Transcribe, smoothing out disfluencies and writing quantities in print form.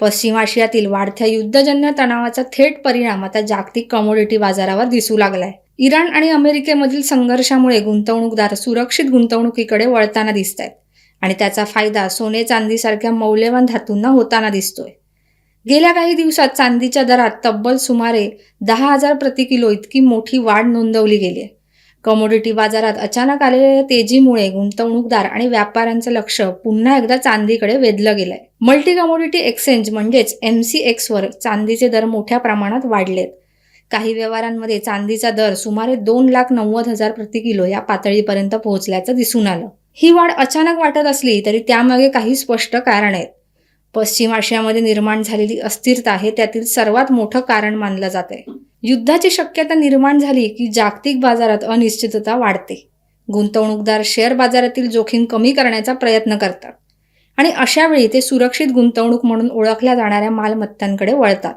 पश्चिम आशियातील वाढत्या युद्धजन्य तणावाचा थेट परिणाम आता जागतिक कमोडिटी बाजारावर दिसू लागलाय. इराण आणि अमेरिकेमधील संघर्षामुळे गुंतवणूकदार सुरक्षित गुंतवणुकीकडे वळताना दिसत आहेत आणि त्याचा फायदा सोने चांदीसारख्या मौल्यवान धातूंना होताना दिसतोय. गेल्या काही दिवसात चांदीच्या दरात तब्बल सुमारे 10,000 प्रति किलो इतकी मोठी वाढ नोंदवली गेली आहे. कमोडिटी बाजारात अचानक आलेल्या तेजीमुळे गुंतवणूकदार आणि व्यापाऱ्यांचं लक्ष पुन्हा एकदा चांदीकडे वेधलं गेलंय. मल्टी कमोडिटी एक्सचेंज म्हणजेच MCX वर चांदीचे दर मोठ्या प्रमाणात वाढलेत. काही व्यवहारांमध्ये चांदीचा दर सुमारे 2,90,000 प्रति किलो या पातळीपर्यंत पोहोचल्याचं दिसून आलं. ही वाढ अचानक वाटत असली तरी त्यामागे काही स्पष्ट कारण आहेत. पश्चिम आशियामध्ये निर्माण झालेली अस्थिरता हे त्यातील सर्वात मोठं कारण मानलं जातंय. युद्धाची शक्यता निर्माण झाली की जागतिक बाजारात अनिश्चितता वाढते. गुंतवणूकदार शेअर बाजारातील जोखीम कमी करण्याचा प्रयत्न करतात आणि अशा वेळी ते सुरक्षित गुंतवणूक म्हणून ओळखल्या जाणाऱ्या मालमत्तांकडे वळतात.